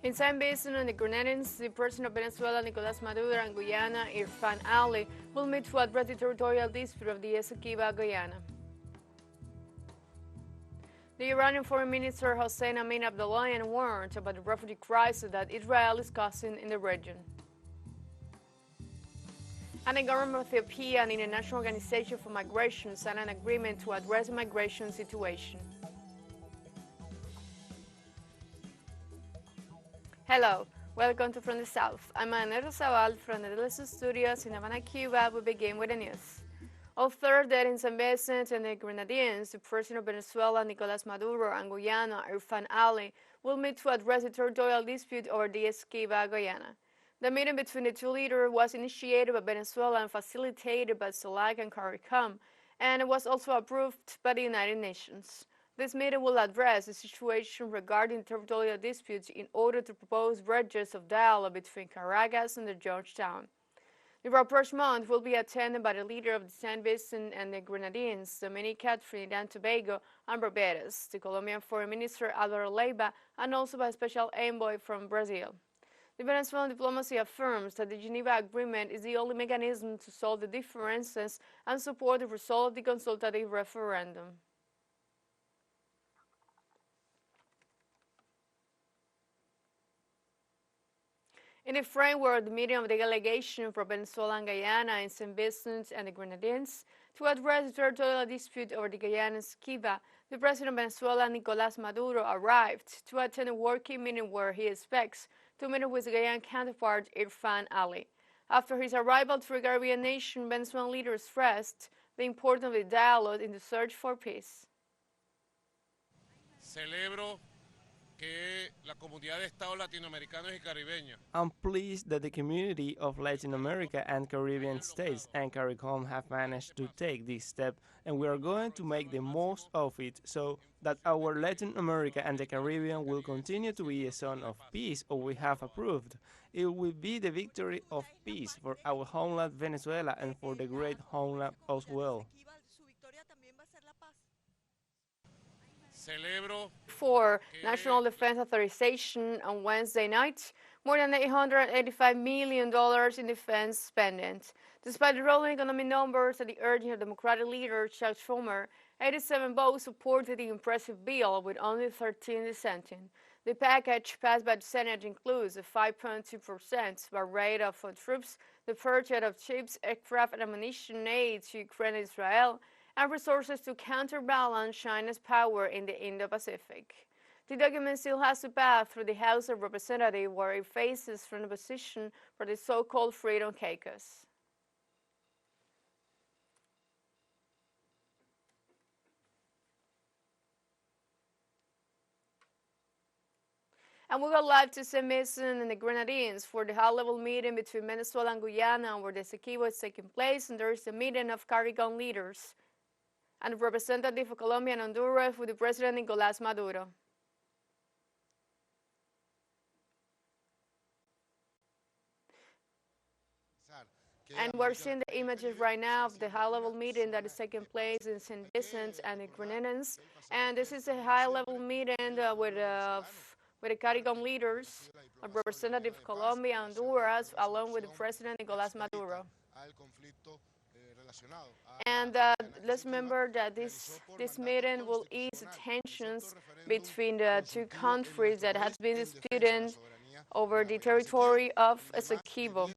In San Vicente and the Grenadines, the President of Venezuela, Nicolás Maduro, and Guyana, Irfan Ali, will meet to address the territorial dispute of the Essequibo-Guyana. The Iranian Foreign Minister Hossein Amin Abdullahian warned about the refugee crisis that Israel is causing in the region. And the government of Ethiopia and the International Organization for Migration signed an agreement to address the migration situation. Hello, welcome to From the South. I'm Ana Rosabal from the TeleSUR studios in Havana, Cuba. We begin with the news. On Thursday in San Vicente and the Grenadines, the President of Venezuela, Nicolás Maduro, and Guyana, Irfan Ali, will meet to address the territorial dispute over the Essequibo-Guyana. The meeting between the two leaders was initiated by Venezuela and facilitated by CELAC and CARICOM, and it was also approved by the United Nations. This meeting will address the situation regarding territorial disputes in order to propose bridges of dialogue between Caracas and Georgetown. The rapprochement will be attended by the leader of the San Vicente and the Grenadines, Dominica, Trinidad and Tobago, and Barbados, the Colombian Foreign Minister Álvaro Leiva, and also by a special envoy from Brazil. The Venezuelan diplomacy affirms that the Geneva Agreement is the only mechanism to solve the differences and support the result of the consultative referendum. In the framework of the meeting of the delegation for Venezuela and Guyana in St. Vincent and the Grenadines to address the territorial dispute over the Guyana Essequibo, the President of Venezuela, Nicolás Maduro, arrived to attend a working meeting where he expects to meet with his Guyana counterpart, Irfan Ali. After his arrival to the Caribbean nation, Venezuelan leaders stressed the importance of the dialogue in the search for peace. I'm pleased that the community of Latin America and Caribbean states and CARICOM have managed to take this step, and we are going to make the most of it so that our Latin America and the Caribbean will continue to be a zone of peace, or we have approved. It will be the victory of peace for our homeland Venezuela and for the great homeland as well. For national defense authorization on Wednesday night, more than $885 million in defense spending. Despite the rolling economic numbers at the urging of Democratic leader Chuck Schumer, 87 votes supported the impressive bill with only 13 dissenting. The package passed by the Senate includes a 5.2% rate of troops, the purchase of ships, aircraft, and ammunition aid to Ukraine and Israel, and resources to counterbalance China's power in the Indo-Pacific. The document still has to pass through the House of Representatives, where it faces from the opposition for the so-called Freedom Caucus. And we go live to St. Vincent and the Grenadines for the high-level meeting between Venezuela and Guyana, where the Essequibo is taking place, and there is a meeting of CARICOM leaders and the representative of Colombia and Honduras with the President Nicolás Maduro. And we're seeing the images right now of the high-level meeting that is taking place in St. Vincent and the Grenadines. And this is a high-level meeting with the CARICOM leaders, a representative of Colombia and Honduras, along with the President Nicolás Maduro. And let's remember that this meeting will ease the tensions between the two countries that has been disputing over the territory of Essequibo.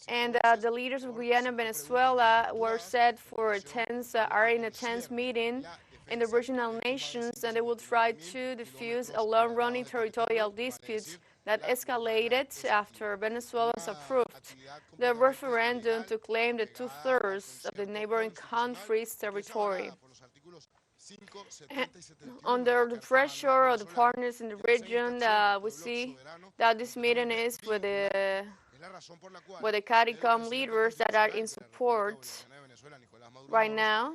And the leaders of Guyana and Venezuela were set for are in a tense meeting in the regional nations, and they will try to defuse a long-running territorial dispute that escalated after Venezuela's approved the referendum to claim the two-thirds of the neighboring country's territory. And under the pressure of the partners in the region, we see that this meeting is with the CARICOM leaders that are in support right now.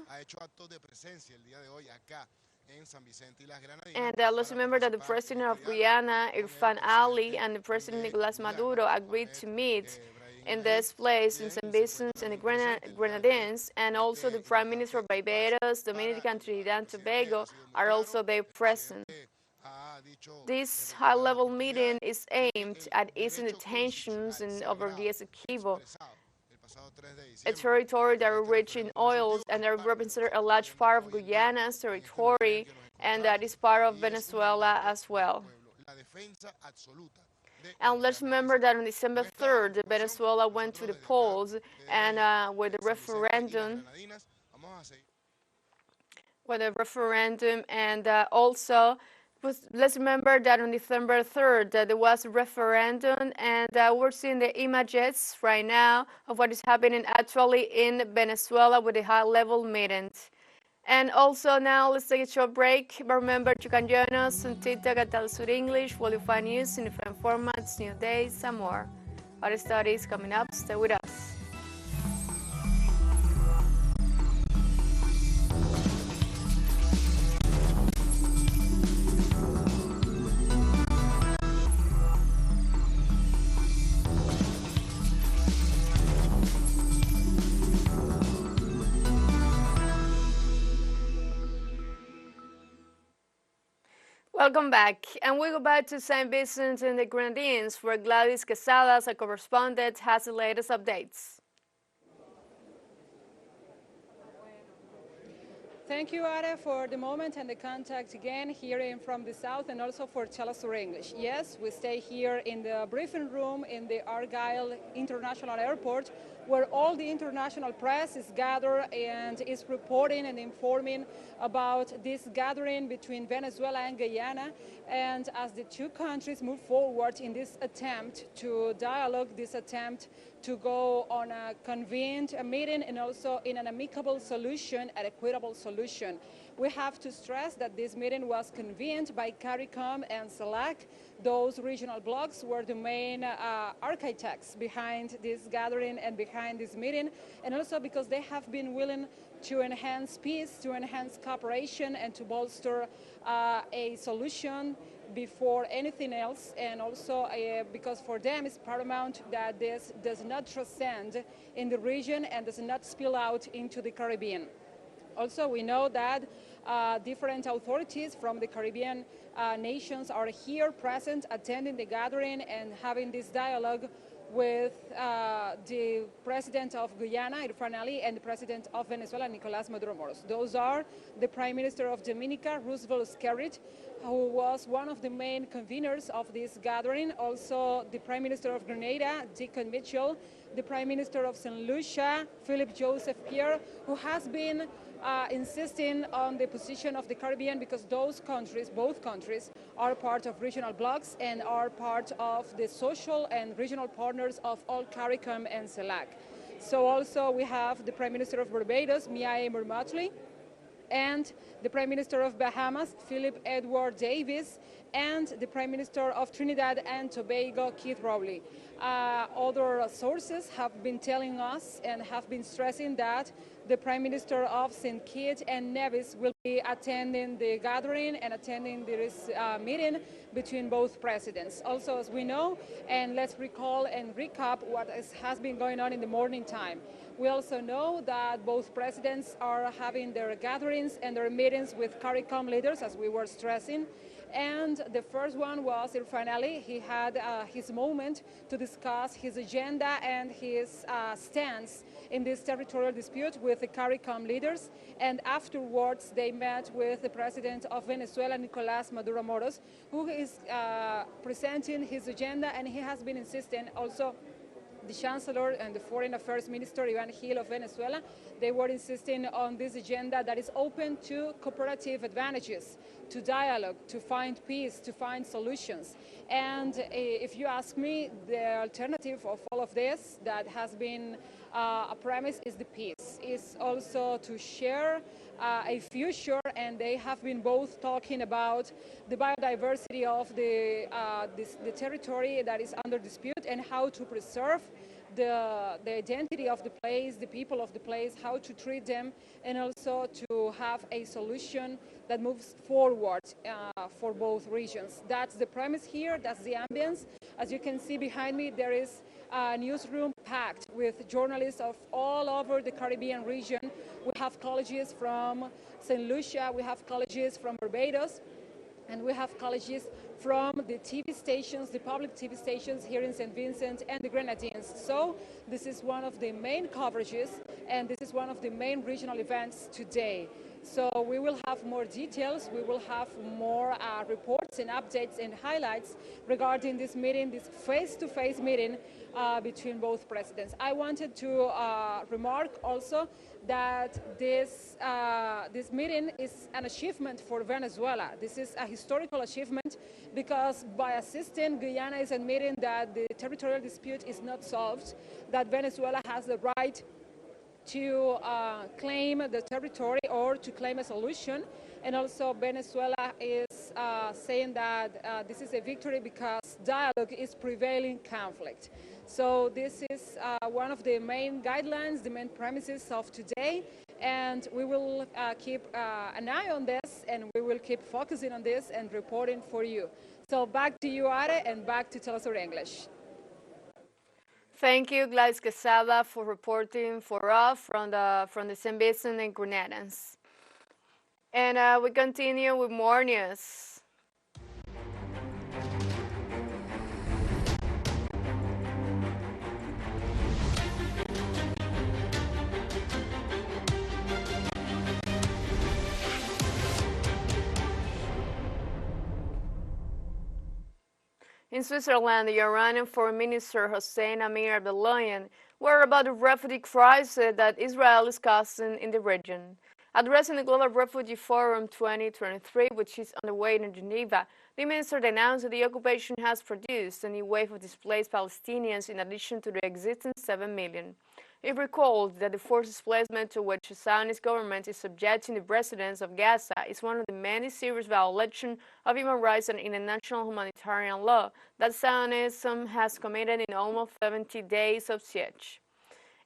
And let's remember that the President of Guyana, Irfan Ali, and the President Nicolás Maduro agreed to meet in this place in St. Vincent and the Grenadines, and also the Prime Minister of Barbados, Dominica, and Trinidad and Tobago are also there present. This high-level meeting is aimed at easing the tensions over the Essequibo, a territory that are rich in oils and that represents a large part of Guyana's territory, and that is part of Venezuela as well. And let's remember that on December 3rd, Venezuela went to the polls, and with the referendum, and also let's remember that on December 3rd there was a referendum, and we're seeing the images right now of what is happening actually in Venezuela with the high-level meetings. And also now let's take a short break. But remember, you can join us on TikTok at TeleSUR English, where you find news in different formats, new days, and more. Our study is coming up. Stay with us. Welcome back, and we go back to St. Vincent and the Grenadines, where Gladys Quesadas, a correspondent, has the latest updates. Thank you, Ada, for the moment and the contact again here from the south, and also for TeleSUR English. Yes, we stay here in the briefing room in the Argyle International Airport, where all the international press is gathered and is reporting and informing about this gathering between Venezuela and Guyana. And as the two countries move forward in this attempt to dialogue, this attempt to go on a convened meeting and also in an amicable solution, an equitable solution. We have to stress that this meeting was convened by CARICOM and CELAC. Those regional blocs were the main architects behind this gathering and behind this meeting, and also because they have been willing to enhance peace, to enhance cooperation, and to bolster a solution before anything else, and also because for them it's paramount that this does not transcend in the region and does not spill out into the Caribbean. Also, we know that different authorities from the Caribbean nations are here present, attending the gathering and having this dialogue with the president of Guyana, Irfan Ali, and the president of Venezuela, Nicolás Maduro Moros. Those are the Prime Minister of Dominica, Roosevelt Skerrit, who was one of the main conveners of this gathering. Also, the Prime Minister of Grenada, Dickon Mitchell, the Prime Minister of St. Lucia, Philip Joseph Pierre, who has been insisting on the position of the Caribbean because those countries, both countries, are part of regional blocs and are part of the social and regional partners of all CARICOM and CELAC. So also we have the Prime Minister of Barbados, Mia Motley, and the Prime Minister of Bahamas, Philip Edward Davis, and the Prime Minister of Trinidad and Tobago, Keith Rowley. Other sources have been telling us and have been stressing that the Prime Minister of St. Kitts and Nevis will be attending the gathering and attending this meeting between both presidents. Also, as we know, and let's recall and recap what has been going on in the morning time. We also know that both presidents are having their gatherings and their meetings with CARICOM leaders, as we were stressing. And the first one was Irfan Ali. He had his moment to discuss his agenda and his stance in this territorial dispute with the CARICOM leaders. And afterwards, they met with the president of Venezuela, Nicolás Maduro Moros, who is presenting his agenda, and he has been insisting also the Chancellor and the Foreign Affairs Minister, Iván Gil of Venezuela, they were insisting on this agenda that is open to cooperative advantages, to dialogue, to find peace, to find solutions. And if you ask me, the alternative of all of this that has been a premise is the peace. Is also to share a future, and they have been both talking about the biodiversity of the territory that is under dispute and how to preserve the identity of the place, the people of the place, how to treat them, and also to have a solution that moves forward for both regions. That's the premise here, that's the ambience. As you can see behind me, there is a newsroom packed with journalists of all over the Caribbean region. We have colleagues from St. Lucia, we have colleagues from Barbados, and we have colleagues from the TV stations, the public TV stations here in St. Vincent and the Grenadines. So this is one of the main coverages, and this is one of the main regional events today. So we will have more details, we will have more reports and updates and highlights regarding this meeting, this face-to-face meeting between both presidents. I wanted to remark also that this meeting is an achievement for Venezuela. This is a historical achievement because by assisting, Guyana is admitting that the territorial dispute is not solved, that Venezuela has the right to claim the territory or to claim a solution. And also Venezuela is saying that this is a victory because dialogue is prevailing conflict. So this is one of the main guidelines, the main premises of today, and we will keep an eye on this, and we will keep focusing on this and reporting for you. So back to you, Are, and back to TeleSUR English. Thank you, Gladys Quesada, for reporting for us from the St. Vincent and Grenadines. And we continue with more news. In Switzerland, the Iranian Foreign Minister Hossein Amir-Abdollahian were about the refugee crisis that Israel is causing in the region. Addressing the Global Refugee Forum 2023, which is underway in Geneva, the minister announced that the occupation has produced a new wave of displaced Palestinians in addition to the existing 7 million. It recalled that the forced displacement to which the Zionist government is subjecting the residents of Gaza is one of the many serious violations of human rights and international humanitarian law that Zionism has committed in almost 70 days of siege.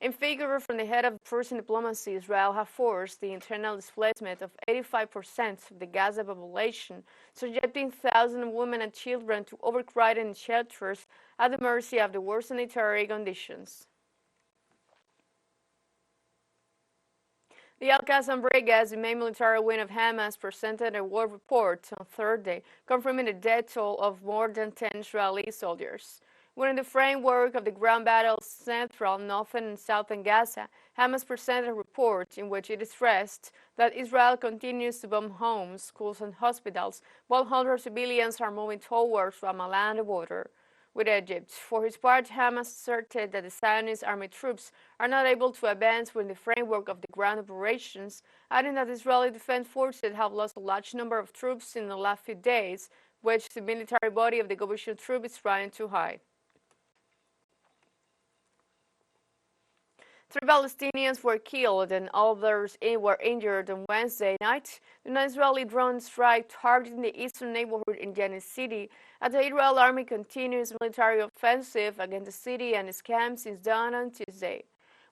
In figure from the head of Persian diplomacy, Israel has forced the internal displacement of 85% of the Gaza population, subjecting thousands of women and children to overcrowded shelters at the mercy of the worst sanitary conditions. The Al-Qassam Brigade, the main military wing of Hamas, presented a war report on Thursday, confirming the death toll of more than 10 Israeli soldiers. Within the framework of the ground battles central, northern, and southern Gaza, Hamas presented a report in which it stressed that Israel continues to bomb homes, schools, and hospitals, while hundreds of civilians are moving towards Ramallah and the border with Egypt. For his part, Hamas asserted that the Zionist army troops are not able to advance within the framework of the ground operations, adding that Israeli defense forces have lost a large number of troops in the last few days, which the military body of the coalition troop is trying to hide. 3 Palestinians were killed and others were injured on Wednesday night in an Israeli drone strike targeting the eastern neighborhood in Jenin City as the Israeli army continues military offensive against the city and its camps since dawn on Tuesday.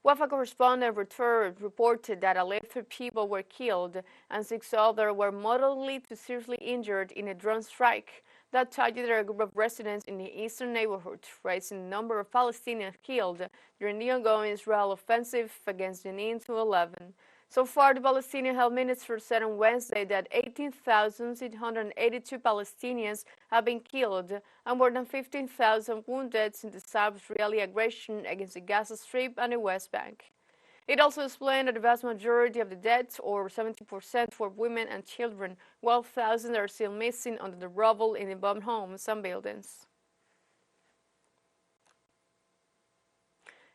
Wafa correspondent reported that at least 3 people were killed and 6 others were moderately to seriously injured in a drone strike that targeted a group of residents in the eastern neighborhood, raising the number of Palestinians killed during the ongoing Israel offensive against Jenin to 11. So far, the Palestinian Health Minister said on Wednesday that 18,682 Palestinians have been killed and more than 15,000 wounded since the South-Israeli aggression against the Gaza Strip and the West Bank. It also explained that the vast majority of the deaths, or 70%, were women and children, while thousands are still missing under the rubble in the bombed homes and buildings.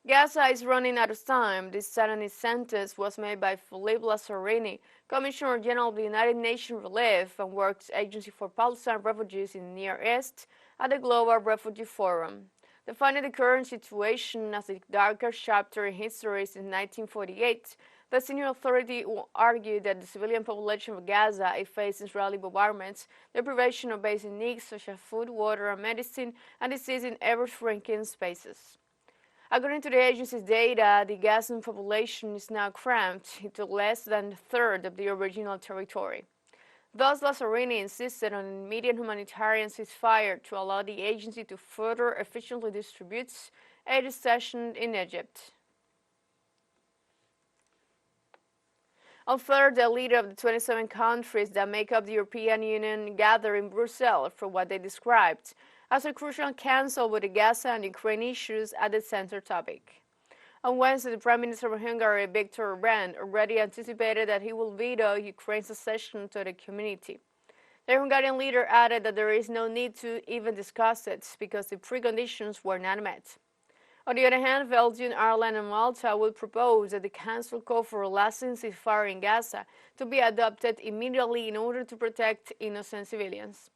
Gaza is running out of time. This sudden sentence was made by Philippe Lazzarini, Commissioner General of the United Nations Relief and Works Agency for Palestine Refugees in the Near East, at the Global Refugee Forum. Defining the current situation as the darkest chapter in history since 1948, the senior authority argued that the civilian population of Gaza is facing Israeli bombardments, deprivation of basic needs such as food, water, and medicine, and disease in ever-shrinking spaces. According to the agency's data, the Gazan population is now cramped into less than a third of the original territory. Thus, Lazzarini insisted on an immediate humanitarian ceasefire to allow the agency to further efficiently distribute aid stationed in Egypt. On Thursday, the leader of the 27 countries that make up the European Union gathered in Brussels for what they described as a crucial council with the Gaza and Ukraine issues at the center topic. On Wednesday, the Prime Minister of Hungary, Viktor Orbán, already anticipated that he will veto Ukraine's accession to the community. The Hungarian leader added that there is no need to even discuss it because the preconditions were not met. On the other hand, Belgium, Ireland and Malta will propose that the Council call for a lasting ceasefire in Gaza to be adopted immediately in order to protect innocent civilians.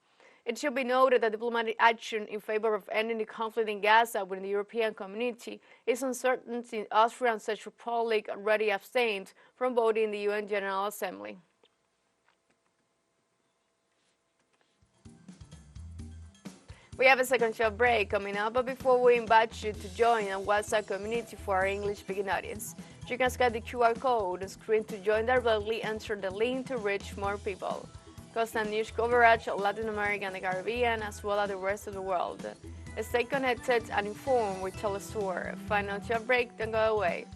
It should be noted that diplomatic action in favor of ending the conflict in Gaza within the European community is uncertain since Austria and Czech Republic already abstained from voting in the UN General Assembly. We have a second short break coming up, but before we invite you to join our WhatsApp community for our English-speaking audience, you can scan the QR code on the screen to join directly, enter the link to reach more people. Constant news coverage of Latin America and the Caribbean, as well as the rest of the world. Stay connected and informed with TeleSUR. Final short break, don't go away.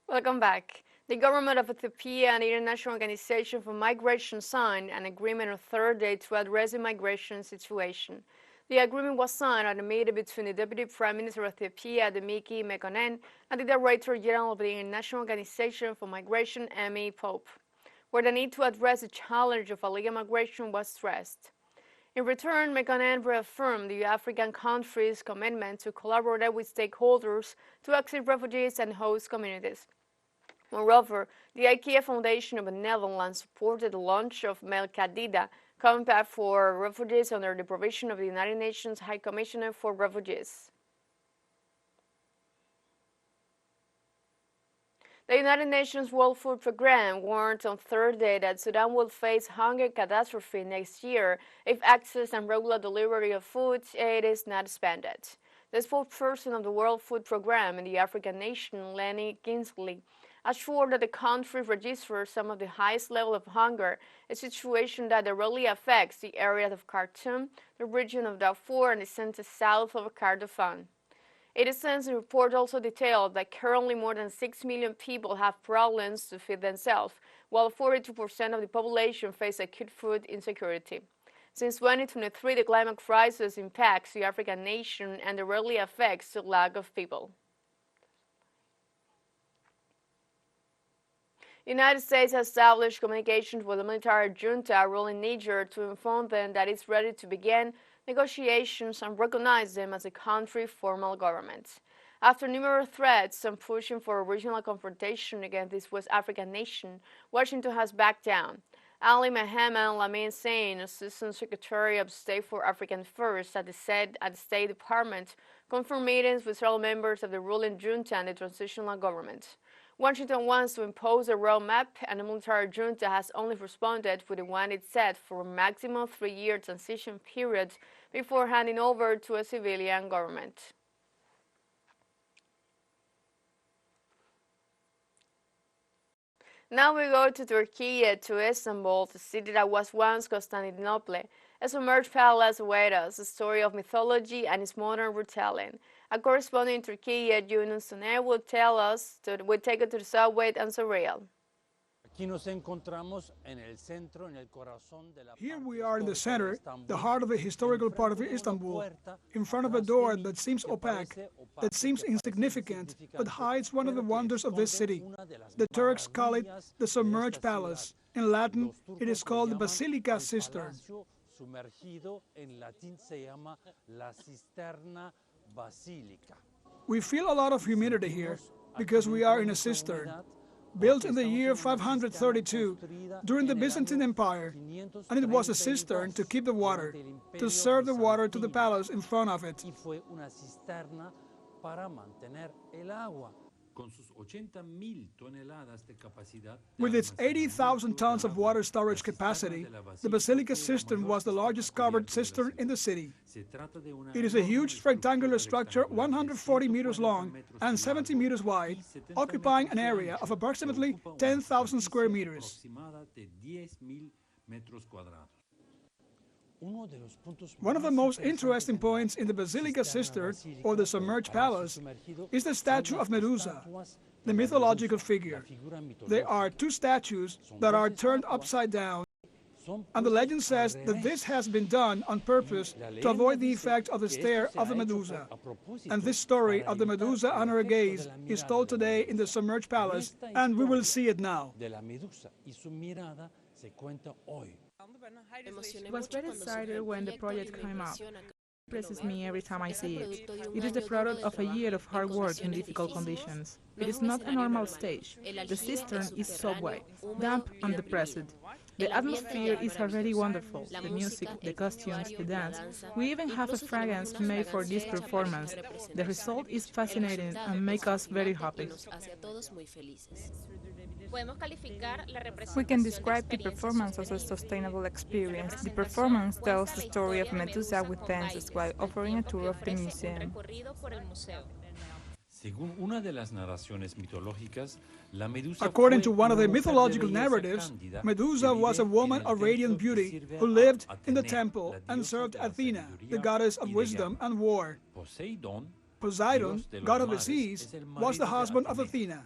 Welcome back. The government of Ethiopia and the International Organization for Migration signed an agreement on Thursday to address the migration situation. The agreement was signed at a meeting between the Deputy Prime Minister of Ethiopia, Demeke Mekonnen, and the Director General of the International Organization for Migration, Amy Pope, where the need to address the challenge of illegal migration was stressed. In return, Mekonnen reaffirmed the African countries' commitment to collaborate with stakeholders to accept refugees and host communities. Moreover, the IKEA Foundation of the Netherlands supported the launch of Melkadida Compact for Refugees under the provision of the United Nations High Commissioner for Refugees. The United Nations World Food Programme warned on Thursday that Sudan will face hunger catastrophe next year if access and regular delivery of food aid is not expanded. The spokesperson of the World Food Programme in the African nation, Lenny Kingsley, assured that the country registers some of the highest level of hunger, a situation that directly affects the areas of Khartoum, the region of Darfur, and the center south of Kordofan. It is since the report also detailed that currently more than 6 million people have problems to feed themselves, while 42% of the population face acute food insecurity. Since 2023, the climate crisis impacts the African nation and directly affects the lack of people. The United States has established communications with the military junta ruling Niger to inform them that it's ready to begin negotiations and recognize them as a country's formal government. After numerous threats and pushing for a regional confrontation against this West African nation, Washington has backed down. Ali Mohammed Lamin Sane, Assistant Secretary of State for African Affairs at the State Department, confirmed meetings with several members of the ruling junta and the transitional government. Washington wants to impose a roadmap, and the military junta has only responded with the one it set for a maximum 3-year transition period before handing over to a civilian government. Now we go to Turkey, to Istanbul, the city that was once Constantinople. A submerged palace awaits us, a story of mythology and its modern retelling. A correspondent in Turkey, Yunus Soner, will take us to the subway and surreal. Here we are in the center, the heart of the historical part of Istanbul, in front of a door that seems opaque, that seems insignificant, but hides one of the wonders of this city. The Turks call it the submerged palace. In Latin, it is called the Basilica Cistern. We feel a lot of humidity here because we are in a cistern. Built in the year 532 during the Byzantine Empire, and it was a cistern to keep the water, to serve the water to the palace in front of it. With its 80,000 tons of water storage capacity, the Basilica Cistern was the largest covered cistern in the city. It is a huge rectangular structure 140 meters long and 70 meters wide, occupying an area of approximately 10,000 square meters. One of the most interesting points in the Basilica Cistern, or the submerged palace, is the statue of Medusa, the mythological figure. There are two statues that are turned upside down, and the legend says that this has been done on purpose to avoid the effect of the stare of the Medusa. And this story of the Medusa and her gaze is told today in the submerged palace, and we will see it now. I was very excited when the project came out. It impresses me every time I see it. It is the product of a year of hard work in difficult conditions. It is not a normal stage. The cistern is so wet, damp and depressed. The atmosphere is already wonderful. The music, the costumes, the dance. We even have a fragrance made for this performance. The result is fascinating and makes us very happy. We can describe the performance as a sustainable experience. The performance tells the story of Medusa with dances while offering a tour of the museum. According to one of the mythological narratives, Medusa was a woman of radiant beauty who lived in the temple and served Athena, the goddess of wisdom and war. Poseidon, god of the seas, was the husband of Athena.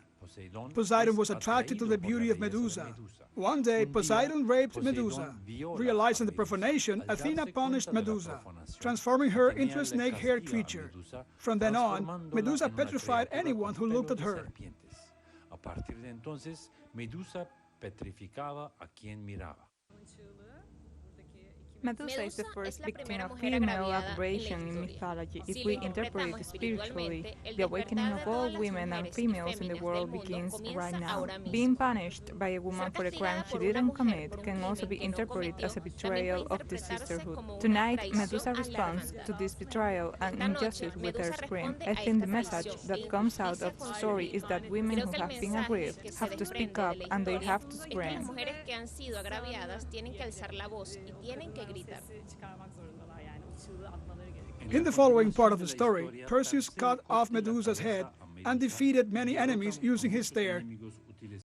Poseidon was attracted to the beauty of Medusa. One day, Poseidon raped Medusa. Realizing the profanation, Athena punished Medusa, transforming her into a snake-haired creature. From then on, Medusa petrified anyone who looked at her. Medusa is the first victim of female aberration in mythology. If we interpret it spiritually, the awakening of all women and females in the world begins right now. Being punished by a woman for a crime she didn't commit can also be interpreted as a betrayal of the sisterhood. Tonight, Medusa responds to this betrayal and injustice with her scream. I think the message that comes out of the story is that women who have been aggrieved have to speak up and they have to scream. In the following part of the story, Perseus cut off Medusa's head and defeated many enemies using his stare.